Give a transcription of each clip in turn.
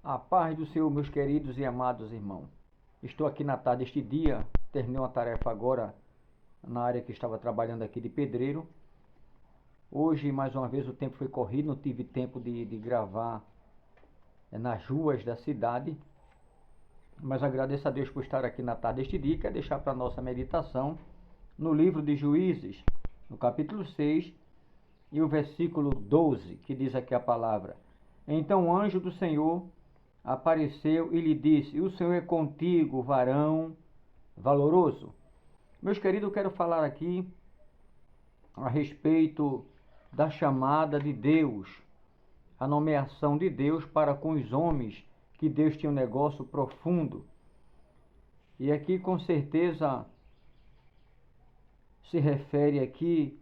A paz do Senhor, meus queridos e amados irmãos. Estou aqui na tarde deste dia, terminei uma tarefa agora na área que estava trabalhando aqui de pedreiro. Hoje, mais uma vez, o tempo foi corrido, não tive tempo de gravar nas ruas da cidade. Mas agradeço a Deus por estar aqui na tarde deste dia, quero deixar para a nossa meditação no livro de Juízes, no capítulo 6 e o versículo 12, que diz aqui a palavra: Então o anjo do Senhor apareceu e lhe disse: O Senhor é contigo, varão valoroso. Meus queridos, eu quero falar aqui a respeito da chamada de Deus, a nomeação de Deus para com os homens, que Deus tinha um negócio profundo. E aqui com certeza se refere aqui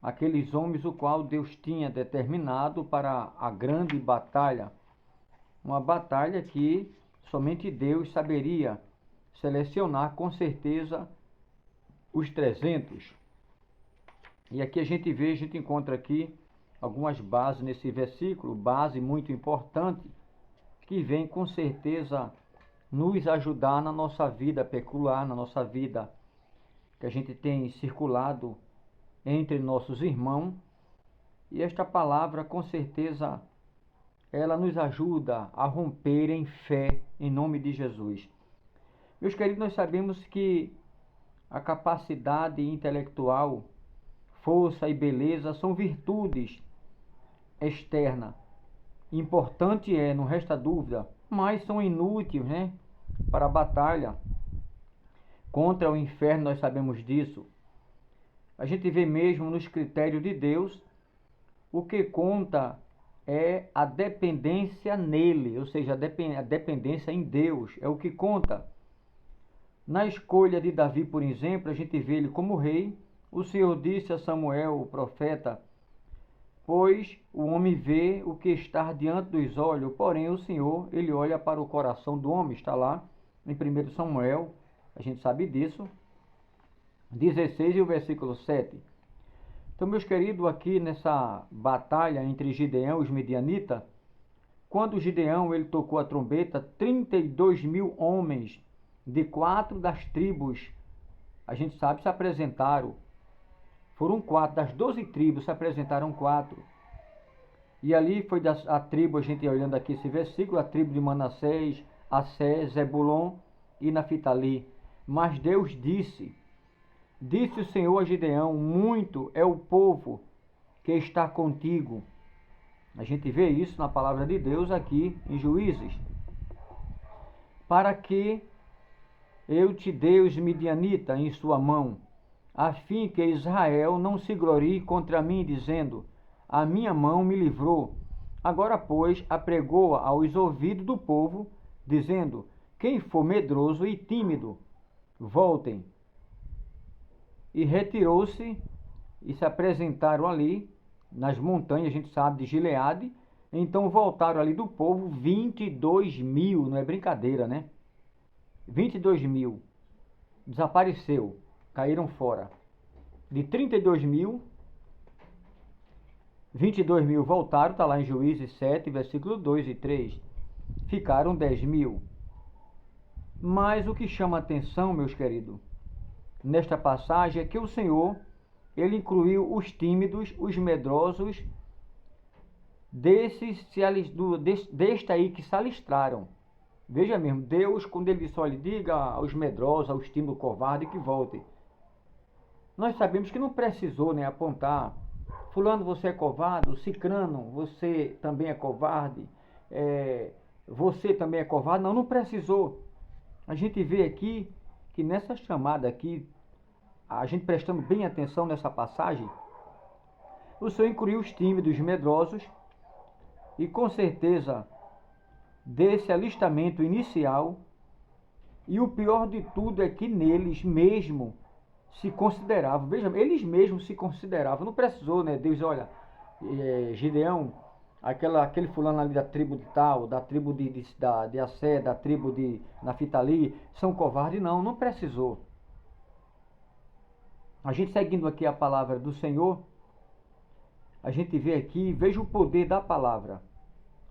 àqueles homens o qual Deus tinha determinado para a grande batalha. Uma batalha que somente Deus saberia selecionar com certeza os 300. E aqui a gente encontra aqui algumas bases nesse versículo, base muito importante, que vem com certeza nos ajudar na nossa vida peculiar, na nossa vida que a gente tem circulado entre nossos irmãos. E esta palavra com certeza ela nos ajuda a romper em fé em nome de Jesus. Meus queridos, nós sabemos que a capacidade intelectual, força e beleza são virtudes externas. Importante não resta dúvida, mas são inúteis, para a batalha contra o inferno, nós sabemos disso. A gente vê mesmo nos critérios de Deus, o que conta é a dependência nele, ou seja, a dependência em Deus, é o que conta. Na escolha de Davi, por exemplo, a gente vê ele como rei. O Senhor disse a Samuel, o profeta: Pois o homem vê o que está diante dos olhos, porém o Senhor, ele olha para o coração do homem. Está lá em 1 Samuel, a gente sabe disso, 16 e o versículo 7. Então, meus queridos, aqui nessa batalha entre Gideão e os Midianitas, quando Gideão ele tocou a trombeta, 32 mil homens de 4 das tribos, a gente sabe, se apresentaram. Foram 4, das 12 tribos se apresentaram 4. E ali foi a tribo, a gente olhando aqui esse versículo, a tribo de Manassés, Assés, Zebulon e Naftali. Mas Deus disse o Senhor a Gideão: muito é o povo que está contigo. A gente vê isso na palavra de Deus aqui em Juízes. Para que eu te dei os midianitas em sua mão, a fim que Israel não se glorie contra mim, dizendo: a minha mão me livrou. Agora, pois, apregoa aos ouvidos do povo, dizendo: quem for medroso e tímido, voltem. E retirou-se e se apresentaram ali nas montanhas, a gente sabe, de Gileade. Então voltaram ali do povo 22 mil, não é brincadeira, 22 mil. Desapareceu, caíram fora. De 32 mil, 22 mil voltaram, está lá em Juízes 7, versículo 2 e 3. Ficaram 10 mil. Mas o que chama a atenção, meus queridos, nesta passagem é que o Senhor, ele incluiu os tímidos, os medrosos, deste aí que se alistraram. Veja mesmo, Deus, quando ele disse: olha, diga aos medrosos, aos tímidos, covardes, que voltem. Nós sabemos que não precisou apontar: fulano, você é covarde, cicrano, você também é covarde, você também é covarde. Não precisou. A gente vê aqui que nessa chamada aqui, a gente prestando bem atenção nessa passagem, o Senhor incluiu os tímidos, os medrosos, e com certeza desse alistamento inicial, e o pior de tudo é que neles mesmo se consideravam, veja, eles mesmos se consideravam, não precisou, Deus, olha, Gideão, aquele fulano ali da tribo de tal, da tribo de Assé, da tribo de Naftali, são covardes. Não precisou. A gente seguindo aqui a palavra do Senhor, a gente vê aqui, veja o poder da palavra.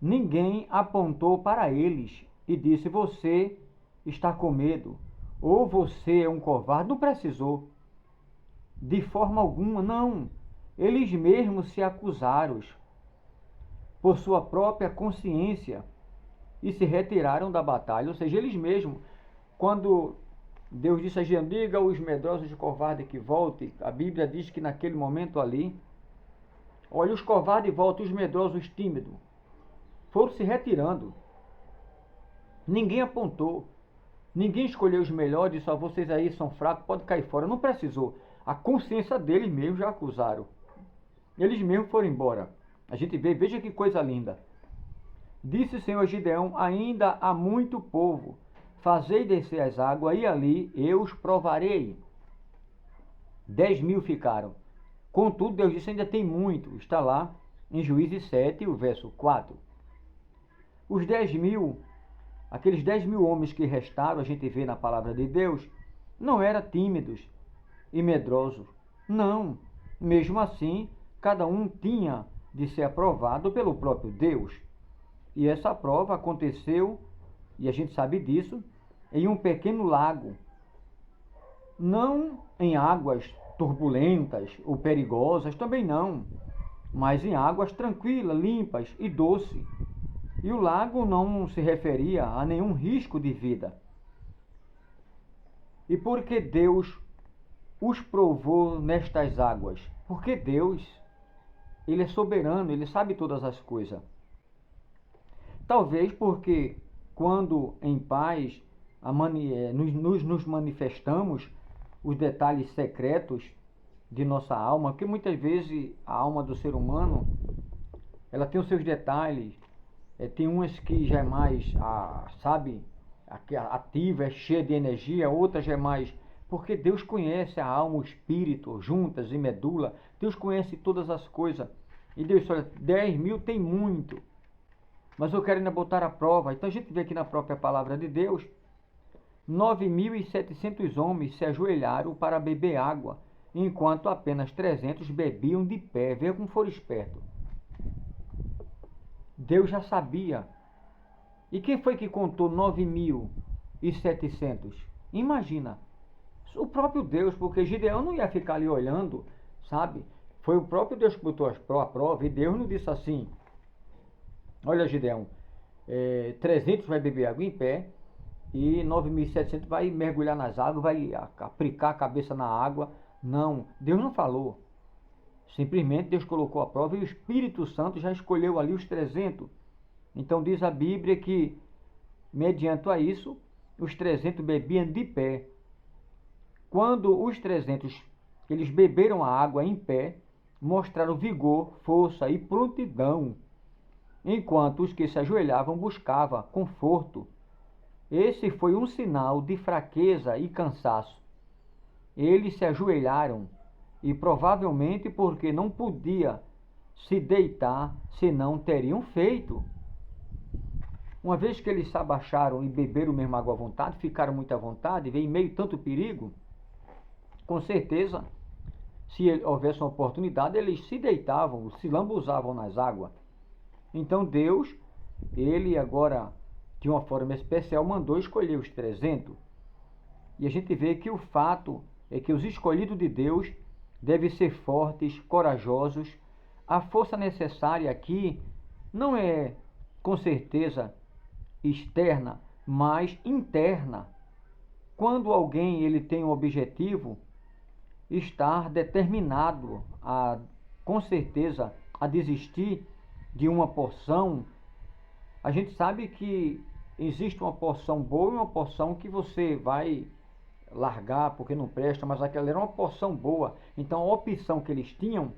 ninguém apontou para eles e disse: você está com medo, ou você é um covarde. Não precisou, de forma alguma, não. Eles mesmos se acusaram por sua própria consciência e se retiraram da batalha. Ou seja, eles mesmos, quando Deus disse a Gideão: diga aos medrosos e covardes que voltem, a Bíblia diz que naquele momento ali, olha, os covardes voltam, os medrosos, os tímidos, foram se retirando. Ninguém apontou, ninguém escolheu os melhores, só vocês aí são fracos, pode cair fora. Não precisou. A consciência deles mesmos já acusaram. Eles mesmos foram embora. A gente vê, veja que coisa linda. Disse o Senhor a Gideão: ainda há muito povo, fazei descer as águas, e ali eu os provarei. 10.000 ficaram. Contudo, Deus disse: ainda tem muito. Está lá em Juízes 7, o verso 4. Os 10.000, aqueles 10.000 homens que restaram, a gente vê na palavra de Deus, não eram tímidos e medrosos. Não. Mesmo assim, cada um tinha de ser aprovado pelo próprio Deus. E essa prova aconteceu, e a gente sabe disso, em um pequeno lago. Não em águas turbulentas ou perigosas, também não, mas em águas tranquilas, limpas e doces. E o lago não se referia a nenhum risco de vida. E por que Deus os provou nestas águas? Porque Deus, Ele é soberano, Ele sabe todas as coisas. Talvez porque quando em paz nos manifestamos os detalhes secretos de nossa alma, porque muitas vezes a alma do ser humano, ela tem os seus detalhes, tem umas que já é mais, ativa, é cheia de energia, outras já é mais, porque Deus conhece a alma, o espírito, juntas e medula, Deus conhece todas as coisas, e Deus disse: olha, 10.000 tem muito, mas eu quero ainda botar a prova. Então a gente vê aqui na própria palavra de Deus, 9.700 homens se ajoelharam para beber água, enquanto apenas 300 bebiam de pé. Veja como foram espertos. Deus já sabia. E quem foi que contou 9.700? Imagina, o próprio Deus, porque Gideão não ia ficar ali olhando, sabe? Foi o próprio Deus que botou a prova, e Deus não disse assim: olha, Gideão, 300 vai beber água em pé, e 9.700 vai mergulhar nas águas, vai aplicar a cabeça na água. Não, Deus não falou. Simplesmente Deus colocou a prova e o Espírito Santo já escolheu ali os 300. Então diz a Bíblia que, mediante a isso, os 300 bebiam de pé. Quando os 300 eles beberam a água em pé, mostraram vigor, força e prontidão, enquanto os que se ajoelhavam buscavam conforto. Esse foi um sinal de fraqueza e cansaço. Eles se ajoelharam, e provavelmente porque não podia se deitar, senão teriam feito. Uma vez que eles se abaixaram e beberam mesmo água à vontade, ficaram muito à vontade, veio em meio tanto perigo, com certeza, se houvesse uma oportunidade, eles se deitavam, se lambuzavam nas águas. Então Deus, Ele agora, de uma forma especial, mandou escolher os 300. E a gente vê que o fato é que os escolhidos de Deus devem ser fortes, corajosos. A força necessária aqui não é, com certeza, externa, mas interna. Quando alguém ele tem um objetivo, estar determinado com certeza, a desistir de uma porção. A gente sabe que existe uma porção boa e uma porção que você vai largar porque não presta, mas aquela era uma porção boa. Então a opção que eles tinham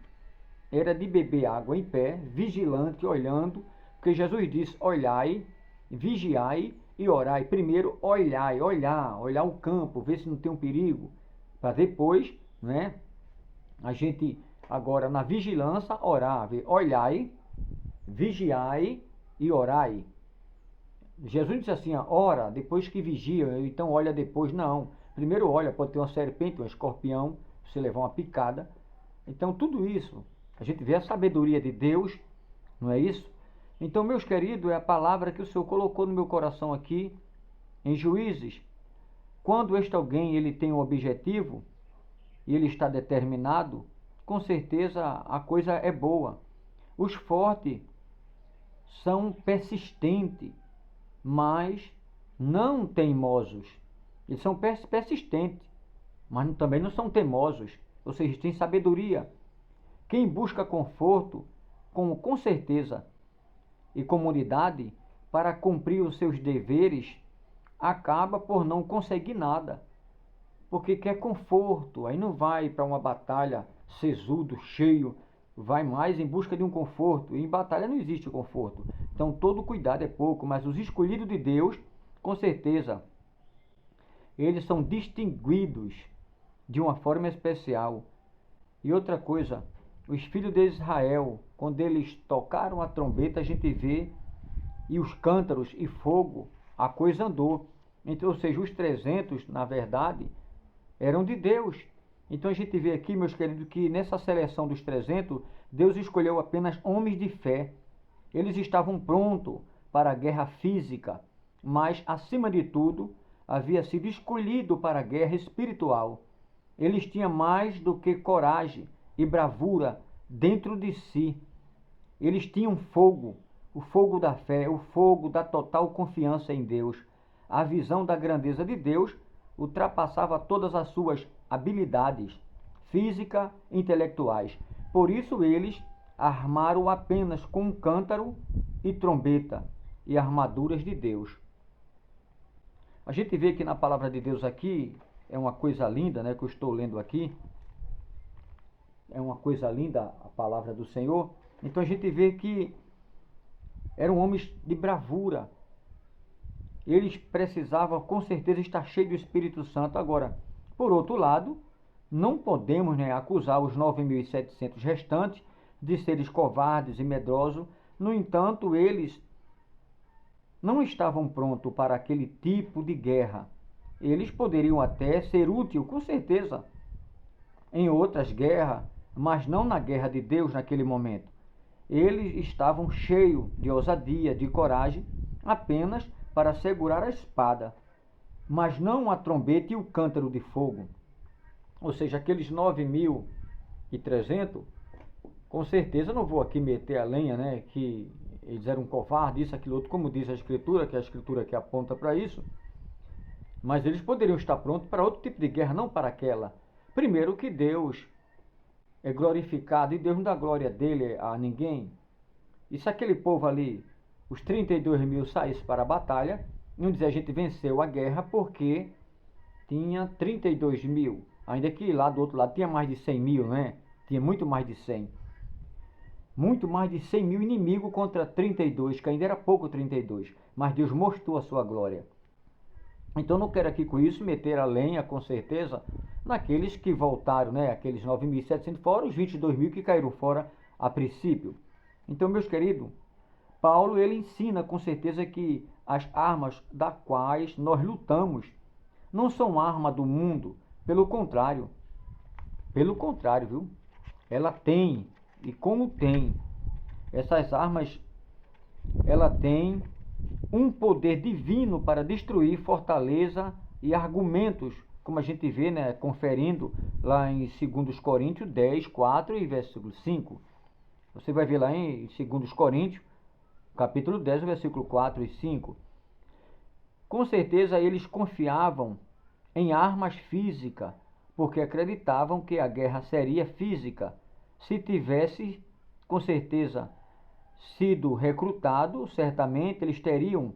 era de beber água em pé, vigilante, olhando, porque Jesus disse: olhai, vigiai e orai. Primeiro olhai, olhar o campo, ver se não tem um perigo, para depois, né, a gente agora na vigilância orar, ver, olhai, vigiai e orai. Jesus disse assim: ora, depois que vigia, então olha depois. Não, primeiro olha, pode ter uma serpente, um escorpião, você levar uma picada. Então tudo isso, a gente vê a sabedoria de Deus, não é isso? Então, meus queridos, é a palavra que o Senhor colocou no meu coração aqui, em Juízes. Quando este alguém ele tem um objetivo, e ele está determinado, com certeza a coisa é boa. Os fortes são persistentes, mas não teimosos. Eles são persistentes, mas também não são teimosos. Ou seja, têm sabedoria. Quem busca conforto, com certeza, e comunidade para cumprir os seus deveres, acaba por não conseguir nada. Porque quer conforto, aí não vai para uma batalha sesudo, cheio, vai mais em busca de um conforto. E em batalha não existe conforto. Então todo cuidado é pouco, mas os escolhidos de Deus, com certeza, eles são distinguidos de uma forma especial. E outra coisa, os filhos de Israel, quando eles tocaram a trombeta, a gente vê, e os cântaros e fogo, a coisa andou. Então, ou seja, os 300, na verdade, eram de Deus. Então a gente vê aqui, meus queridos, que nessa seleção dos 300, Deus escolheu apenas homens de fé. Eles estavam prontos para a guerra física, mas, acima de tudo, havia sido escolhido para a guerra espiritual. Eles tinham mais do que coragem e bravura dentro de si. Eles tinham fogo, o fogo da fé, o fogo da total confiança em Deus. A visão da grandeza de Deus ultrapassava todas as suas habilidades físicas e intelectuais. Por isso eles armaram apenas com um cântaro e trombeta e armaduras de Deus. A gente vê que na palavra de Deus aqui, é uma coisa linda, né, que eu estou lendo aqui. É uma coisa linda a palavra do Senhor. Então a gente vê que eram homens de bravura. Eles precisavam com certeza estar cheios do Espírito Santo. Agora, por outro lado, não podemos, né, acusar os 9.700 restantes de serem covardes e medrosos. No entanto, eles não estavam prontos para aquele tipo de guerra. Eles poderiam até ser úteis, com certeza, em outras guerras, mas não na guerra de Deus naquele momento. Eles estavam cheios de ousadia, de coragem, apenas para segurar a espada, mas não a trombeta e o cântaro de fogo. Ou seja, aqueles 9.300, com certeza não vou aqui meter a lenha, né, que eles eram covardes, isso, aquilo outro, como diz a Escritura, que é a Escritura que aponta para isso, mas eles poderiam estar prontos para outro tipo de guerra, não para aquela. Primeiro que Deus é glorificado e Deus não dá glória dele a ninguém. E se aquele povo ali, os 32.000 saíssem para a batalha, não dizer a gente venceu a guerra porque tinha 32.000. Ainda que lá do outro lado tinha mais de 100.000, né? Tinha muito mais de 100. Muito mais de 100.000 inimigos contra 32, que ainda era pouco 32. Mas Deus mostrou a sua glória. Então não quero aqui com isso meter a lenha, com certeza, naqueles que voltaram, né? Aqueles 9.700 fora, os 22.000 que caíram fora a princípio. Então, meus queridos, Paulo ele ensina com certeza que as armas das quais nós lutamos não são armas do mundo, pelo contrário, viu? Ela tem, e como tem, essas armas, ela tem um poder divino para destruir fortaleza e argumentos, como a gente vê, né, conferindo lá em 2 Coríntios 10, 4 e versículo 5. Você vai ver lá em 2 Coríntios, capítulo 10, versículo 4 e 5. Com certeza eles confiavam em armas físicas, porque acreditavam que a guerra seria física. Se tivesse, com certeza, sido recrutado, certamente eles teriam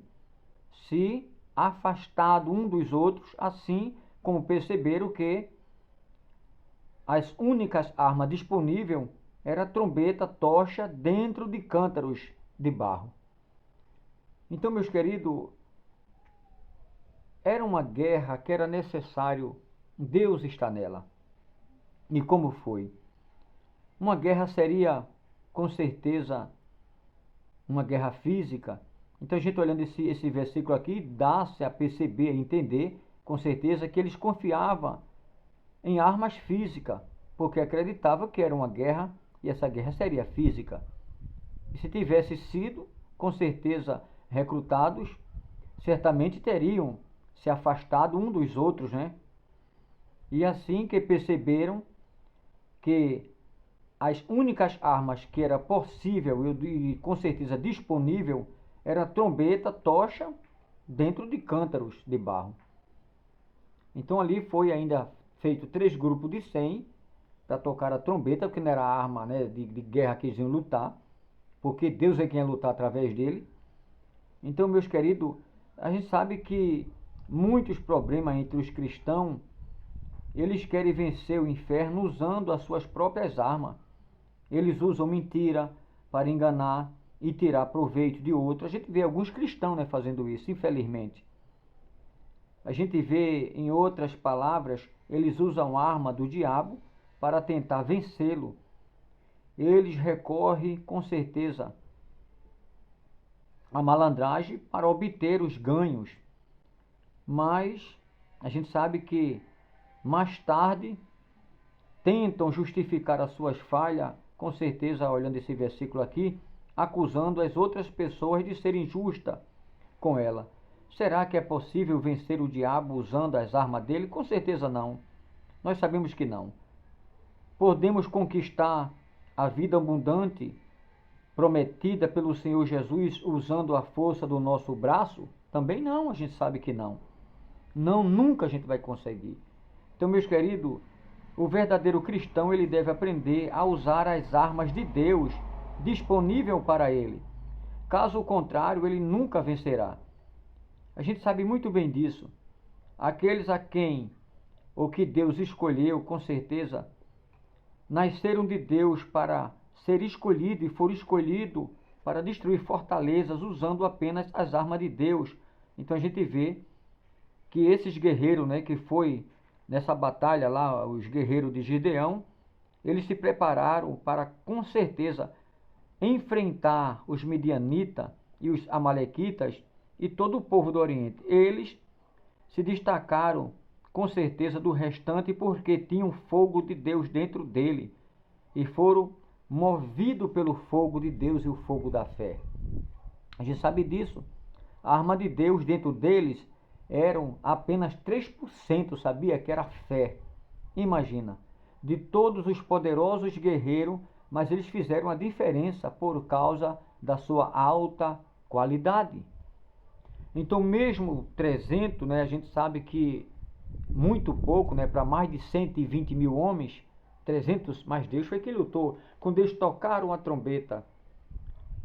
se afastado um dos outros, assim como perceberam que as únicas armas disponíveis era trombeta, tocha, dentro de cântaros de barro. Então, meus queridos, era uma guerra que era necessário Deus estar nela. E como foi? Uma guerra seria, com certeza, uma guerra física. Então, a gente olhando esse versículo aqui, dá-se a perceber, a entender, com certeza, que eles confiavam em armas físicas, porque acreditavam que era uma guerra e essa guerra seria física. E se tivesse sido, com certeza recrutados, certamente teriam se afastado um dos outros, né? E assim que perceberam que as únicas armas que era possível e com certeza disponível era trombeta, tocha, dentro de cântaros de barro. Então ali foi ainda feito 3 grupos de 100 para tocar a trombeta, porque não era arma, né, de guerra que eles iam lutar, porque Deus é quem ia lutar através dele. Então, meus queridos, a gente sabe que muitos problemas entre os cristãos, eles querem vencer o inferno usando as suas próprias armas. Eles usam mentira para enganar e tirar proveito de outro. A gente vê alguns cristãos, né, fazendo isso, infelizmente. A gente vê, em outras palavras, eles usam a arma do diabo para tentar vencê-lo. Eles recorrem, com certeza, à malandragem para obter os ganhos. Mas a gente sabe que mais tarde tentam justificar as suas falhas, com certeza, olhando esse versículo aqui, acusando as outras pessoas de serem injustas com ela. Será que é possível vencer o diabo usando as armas dele? Com certeza não. Nós sabemos que não. Podemos conquistar a vida abundante prometida pelo Senhor Jesus usando a força do nosso braço? Também não, a gente sabe que não. Não, nunca a gente vai conseguir. Então, meus queridos, o verdadeiro cristão, ele deve aprender a usar as armas de Deus disponível para ele. Caso contrário, ele nunca vencerá. A gente sabe muito bem disso. Aqueles a quem ou que Deus escolheu, com certeza, nasceram de Deus para ser escolhido e foram escolhidos para destruir fortalezas usando apenas as armas de Deus. Então a gente vê que esses guerreiros, né, que foi nessa batalha lá, os guerreiros de Gideão, eles se prepararam para, com certeza, enfrentar os midianitas e os amalequitas e todo o povo do Oriente. Eles se destacaram, com certeza, do restante porque tinham fogo de Deus dentro dele e foram movidos pelo fogo de Deus e o fogo da fé. A gente sabe disso. A arma de Deus dentro deles eram apenas 3%, sabia? Que era fé. Imagina, de todos os poderosos guerreiros, mas eles fizeram a diferença por causa da sua alta qualidade. Então, mesmo 300, né, a gente sabe que muito pouco, né, para mais de 120 mil homens, 300, mas Deus foi quem lutou. Quando eles tocaram a trombeta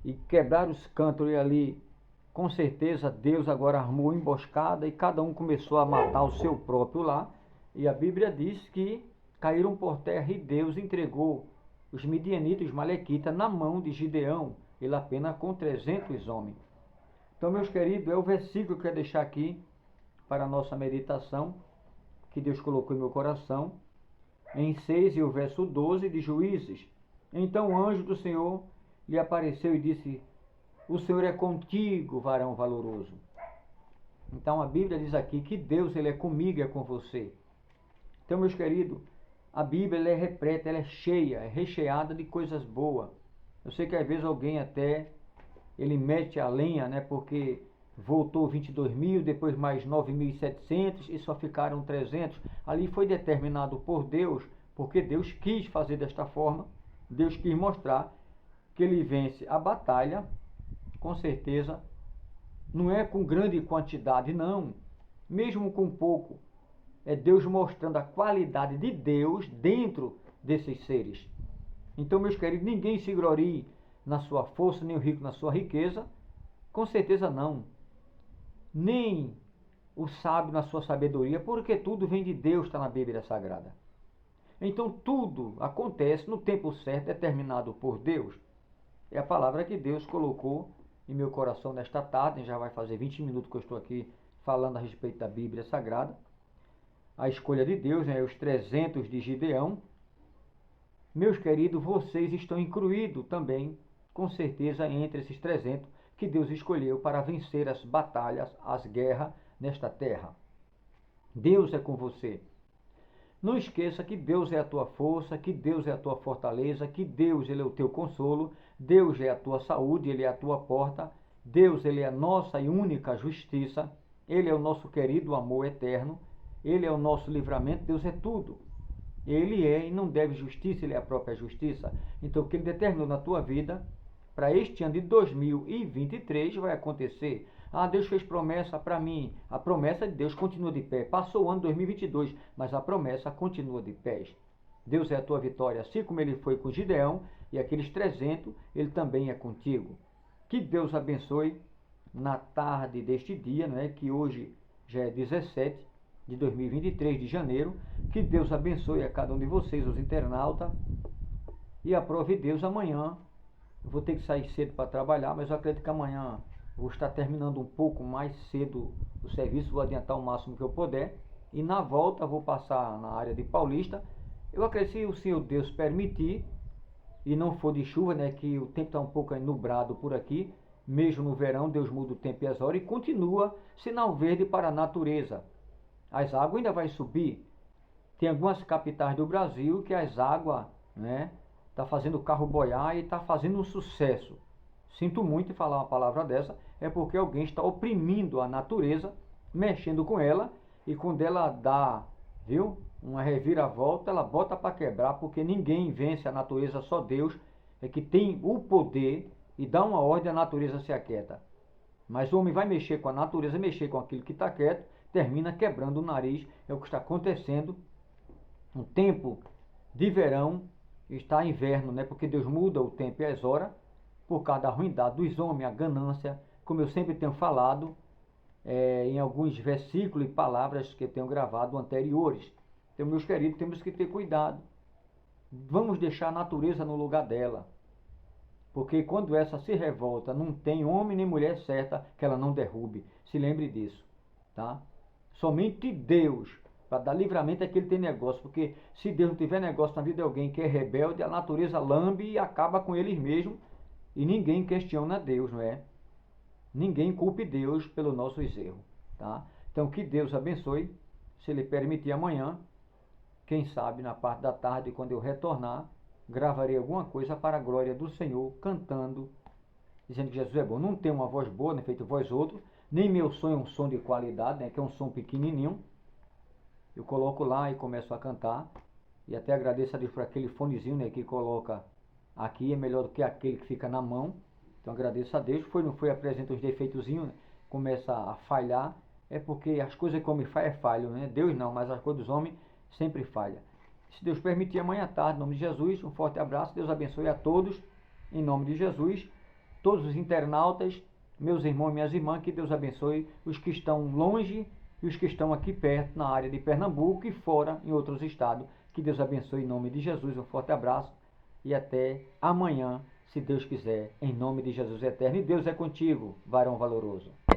e quebraram os cântaros ali, com certeza Deus agora armou emboscada e cada um começou a matar o seu próprio lá. E a Bíblia diz que caíram por terra e Deus entregou os midianitas, os malequitas, na mão de Gideão, ele apenas com 300 homens. Então, meus queridos, é o versículo que eu quero deixar aqui para a nossa meditação, que Deus colocou em meu coração, em 6 e o verso 12 de Juízes. Então o anjo do Senhor lhe apareceu e disse: o Senhor é contigo, varão valoroso. Então a Bíblia diz aqui que Deus, ele é comigo e é com você. Então, meus queridos, a Bíblia ela é repleta, ela é cheia, é recheada de coisas boas. Eu sei que às vezes alguém até, ele mete a lenha, né, porque voltou 22 mil, depois mais 9.700 e só ficaram 300. Ali foi determinado por Deus, porque Deus quis fazer desta forma. Deus quis mostrar que ele vence a batalha, com certeza, não é com grande quantidade, não. Mesmo com pouco, é Deus mostrando a qualidade de Deus dentro desses seres. Então, meus queridos, ninguém se glorie na sua força, nem o rico na sua riqueza. Com certeza não. Nem o sábio na sua sabedoria, porque tudo vem de Deus, está na Bíblia Sagrada. Então tudo acontece no tempo certo, determinado por Deus. É a palavra que Deus colocou em meu coração nesta tarde. Já vai fazer 20 minutos que eu estou aqui falando a respeito da Bíblia Sagrada. A escolha de Deus, né, os 300 de Gideão. Meus queridos, vocês estão incluídos também, com certeza, entre esses 300 que Deus escolheu para vencer as batalhas, as guerras nesta terra. Deus é com você. Não esqueça que Deus é a tua força, que Deus é a tua fortaleza, que Deus ele é o teu consolo, Deus é a tua saúde, ele é a tua porta Deus, Ele é a nossa e única justiça. Ele é o nosso querido amor eterno. Ele é o nosso livramento. Deus é tudo. Ele é e não deve justiça, Ele é a própria justiça. Então, o que Ele determinou na tua vida, para este ano de 2023, vai acontecer. Deus fez promessa para mim. A promessa de Deus continua de pé. Passou o ano 2022, mas a promessa continua de pé. Deus é a tua vitória, assim como Ele foi com Gideão e aqueles 300, Ele também é contigo. Que Deus abençoe na tarde deste dia, né, que hoje já é 17 de 2023 de janeiro. Que Deus abençoe a cada um de vocês, os internautas, e aprove Deus amanhã. Eu vou ter que sair cedo para trabalhar, mas eu acredito que amanhã vou estar terminando um pouco mais cedo o serviço, vou adiantar o máximo que eu puder, e na volta vou passar na área de Paulista. Eu acredito que se o Senhor Deus permitir, e não for de chuva, né, que o tempo está um pouco nublado por aqui, mesmo no verão, Deus muda o tempo e as horas, e continua sinal verde para a natureza. As águas ainda vai subir. Tem algumas capitais do Brasil que as águas, né, tá fazendo o carro boiar e está fazendo um sucesso. Sinto muito em falar uma palavra dessa, é porque alguém está oprimindo a natureza, mexendo com ela, e quando ela dá, viu, uma reviravolta, ela bota para quebrar, porque ninguém vence a natureza, só Deus é que tem o poder e dá uma ordem, a natureza se aquieta. Mas o homem vai mexer com a natureza, mexer com aquilo que está quieto, termina quebrando o nariz. É o que está acontecendo. Um tempo de verão, está inverno, né? Porque Deus muda o tempo e as horas, por causa da ruindade dos homens, a ganância, como eu sempre tenho falado, em alguns versículos e palavras que eu tenho gravado anteriores. Então, meus queridos, temos que ter cuidado. Vamos deixar a natureza no lugar dela. Porque quando essa se revolta, não tem homem nem mulher certa que ela não derrube. Se lembre disso, tá? Somente Deus, para dar livramento, é que Ele tem negócio. Porque se Deus não tiver negócio na vida de alguém que é rebelde, a natureza lambe e acaba com eles mesmos. E ninguém questiona Deus, não é? Ninguém culpe Deus pelo nosso erro, tá? Então, que Deus abençoe. Se Ele permitir, amanhã, quem sabe na parte da tarde, quando eu retornar, gravarei alguma coisa para a glória do Senhor, cantando, dizendo que Jesus é bom. Não tenho uma voz boa, nem feito voz outro, nem meu som é um som de qualidade, né, que é um som pequenininho. Eu coloco lá e começo a cantar, e até agradeço a Deus por aquele fonezinho, né, que coloca aqui, é melhor do que aquele que fica na mão. Então agradeço a Deus. Não foi apresenta os defeitozinhos, né, começa a falhar, é porque as coisas que o homem faz é falho, né? Deus não, mas as coisas dos homens sempre falha. Se Deus permitir, amanhã à tarde, em nome de Jesus, um forte abraço, Deus abençoe a todos, em nome de Jesus, todos os internautas, meus irmãos e minhas irmãs, que Deus abençoe os que estão longe e os que estão aqui perto, na área de Pernambuco e fora, em outros estados, que Deus abençoe em nome de Jesus, um forte abraço e até amanhã, se Deus quiser, em nome de Jesus eterno. E Deus é contigo, varão valoroso.